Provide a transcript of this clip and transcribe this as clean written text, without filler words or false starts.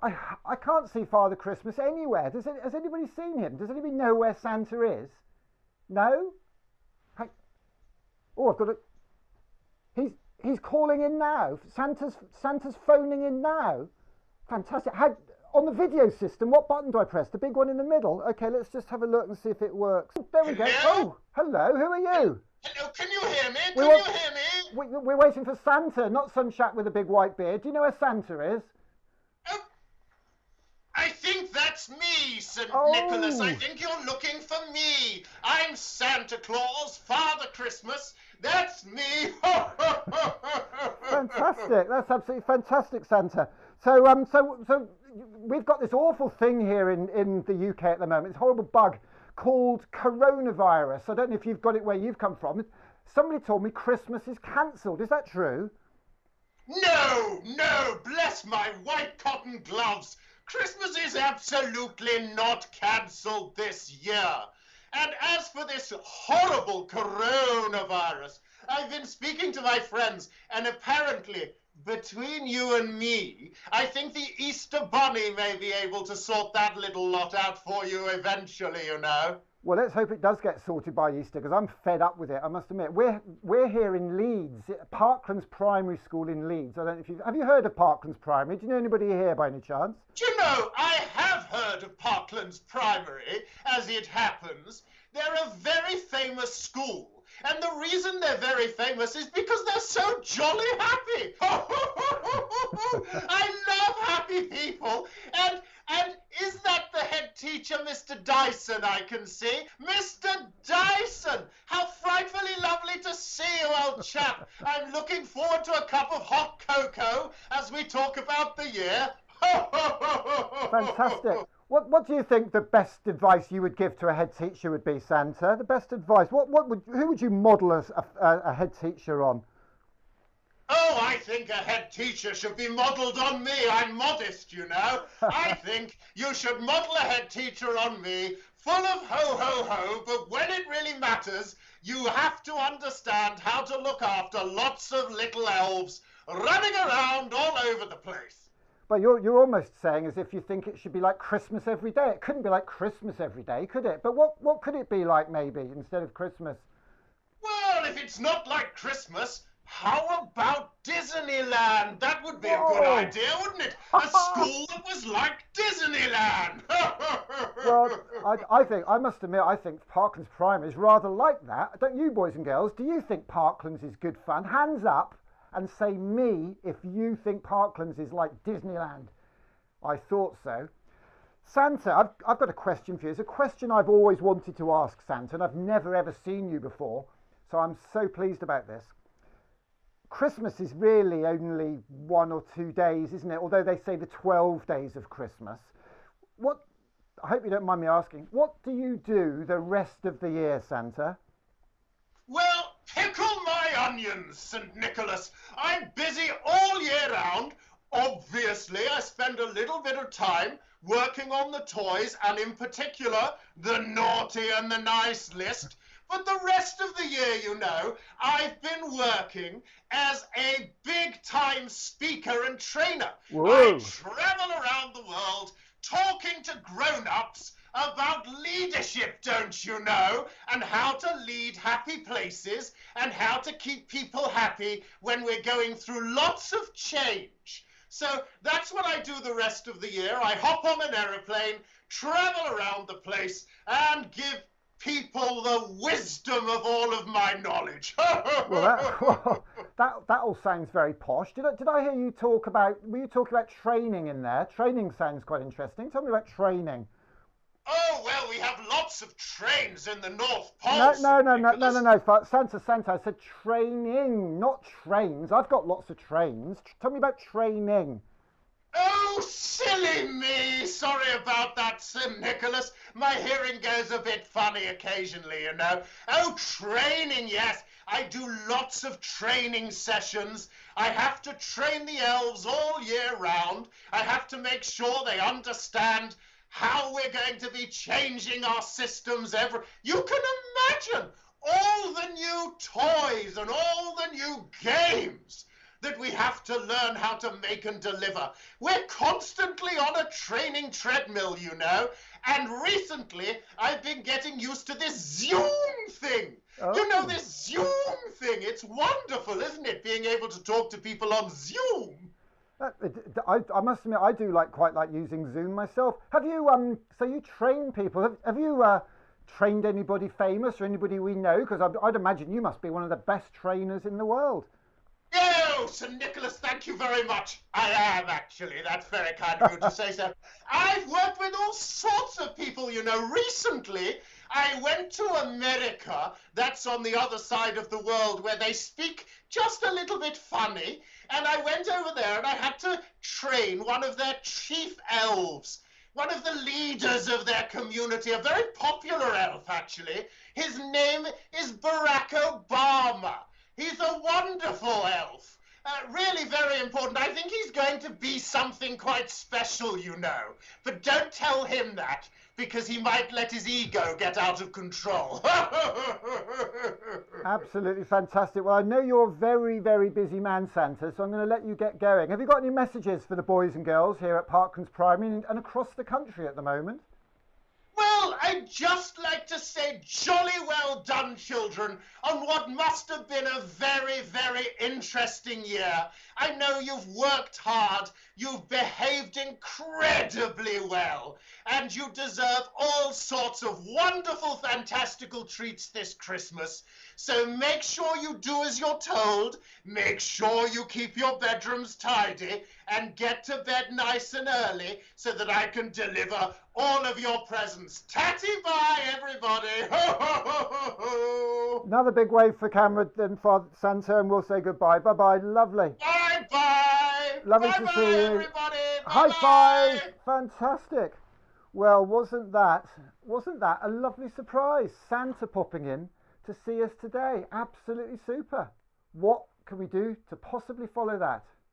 I can't see Father Christmas anywhere. Has anybody seen him? Does anybody know where Santa is? No? I, oh, I've got to. He's calling in now. Santa's phoning in now. Fantastic. On the video system, what button do I press? The big one in the middle? Okay, let's just have a look and see if it works. There we go. Oh, hello. Who are you? Hello, can you hear me? Can you hear me? We're waiting for Santa, not some chap with a big white beard. Do you know where Santa is? Oh, I think that's me, St. Oh. Nicholas. I think you're looking for me. I'm Santa Claus, Father Christmas. That's me. Fantastic. That's absolutely fantastic, Santa. So we've got this awful thing here in the UK at the moment. This horrible bug called coronavirus. I don't know if you've got it where you've come from. Somebody told me Christmas is cancelled. Is that true? No, bless my white cotton gloves. Christmas is absolutely not cancelled this year. And as for this horrible coronavirus, I've been speaking to my friends, and apparently, between you and me, I think the Easter Bunny may be able to sort that little lot out for you eventually, you know. Well, let's hope it does get sorted by Easter, because I'm fed up with it, I must admit. We're here in Leeds, Parklands Primary School in Leeds. I don't know if have you heard of Parklands Primary? Do you know anybody here by any chance? Do you know, I have heard of Parklands Primary, as it happens. They're a very famous school. And the reason they're very famous is because they're so jolly happy. I love happy people. And is that the head teacher, Mr. Dyson, I can see? Mr. Dyson, how frightfully lovely to see you, old chap. I'm looking forward to a cup of hot cocoa as we talk about the year. Fantastic. What do you think the best advice you would give to a head teacher would be, Santa? The best advice. Who would you model a head teacher on? Oh, I think a head teacher should be modelled on me. I'm modest, you know. I think you should model a head teacher on me, full of ho-ho-ho, but when it really matters, you have to understand how to look after lots of little elves running around all over the place. But you're almost saying as if you think it should be like Christmas every day. It couldn't be like Christmas every day, could it? But what could it be like maybe instead of Christmas? Well, if it's not like Christmas, how about Disneyland? That would be a good idea, wouldn't it? A school that was like Disneyland. Well, I must admit, I think Parklands Primary is rather like that. Don't you, boys and girls? Do you think Parklands is good fun? Hands up and say me if you think Parklands is like Disneyland. I thought so. Santa, I've got a question for you. It's a question I've always wanted to ask, Santa, and I've never ever seen you before, so I'm so pleased about this. Christmas is really only 1 or 2 days, isn't it? Although they say the 12 days of Christmas. I hope you don't mind me asking, what do you do the rest of the year, Santa? Well, pickle my onions, St. Nicholas. I'm busy all year round. Obviously, I spend a little bit of time working on the toys, and in particular, the naughty and the nice list. But the rest of the year, you know, I've been working as a big-time speaker and trainer. Whoa. I travel around the world talking to grown-ups about leadership, don't you know, and how to lead happy places and how to keep people happy when we're going through lots of change. So that's what I do the rest of the year. I hop on an aeroplane, travel around the place, and give people the wisdom of all of my knowledge. Well, that all sounds very posh. Did I hear you talk about, were you talking about training in there? Training sounds quite interesting. Tell me about training. Oh, well, we have lots of trains in the North Pole. No. Santa, I said training, not trains. I've got lots of trains. Tell me about training. Oh, silly me. Sorry about that, St. Nicholas. My hearing goes a bit funny occasionally, you know. Oh, training, yes. I do lots of training sessions. I have to train the elves all year round. I have to make sure they understand how we're going to be changing our systems You can imagine all the new toys and all the new games that we have to learn how to make and deliver. We're constantly on a training treadmill, you know. And recently, I've been getting used to this Zoom thing. Oh. You know, this Zoom thing. It's wonderful, isn't it? Being able to talk to people on Zoom. I must admit, I do quite like using Zoom myself. Have you, so you train people, have you trained anybody famous or anybody we know? Because I'd imagine you must be one of the best trainers in the world. Oh, Sir Nicholas, thank you very much. I am, actually. That's very kind of you to say so. I've worked with all sorts of people, you know. Recently, I went to America, that's on the other side of the world, where they speak just a little bit funny. And I went over there and I had to train one of their chief elves, one of the leaders of their community, a very popular elf, actually. His name is Barack Obama. He's a wonderful elf. Really very important. I think he's going to be something quite special, you know. But don't tell him that, because he might let his ego get out of control. Absolutely fantastic. Well, I know you're a very, very busy man, Santa, so I'm going to let you get going. Have you got any messages for the boys and girls here at Parklands Primary and across the country at the moment? Well, I'd just like to say jolly well done, children, on what must have been a very, very interesting year. I know you've worked hard, you've behaved incredibly well, and you deserve all sorts of wonderful, fantastical treats this Christmas. So make sure you do as you're told, make sure you keep your bedrooms tidy, and get to bed nice and early so that I can deliver all of your presents. Tatty-bye, everybody! Ho, ho, ho, ho, ho. Another big wave for camera then for Santa, and we'll say goodbye. Bye-bye. Lovely. Bye-bye! Lovely to Bye-bye, see you. everybody! High Bye-bye. five! Fantastic. Well, wasn't that a lovely surprise? Santa popping in to see us today. Absolutely super. What can we do to possibly follow that?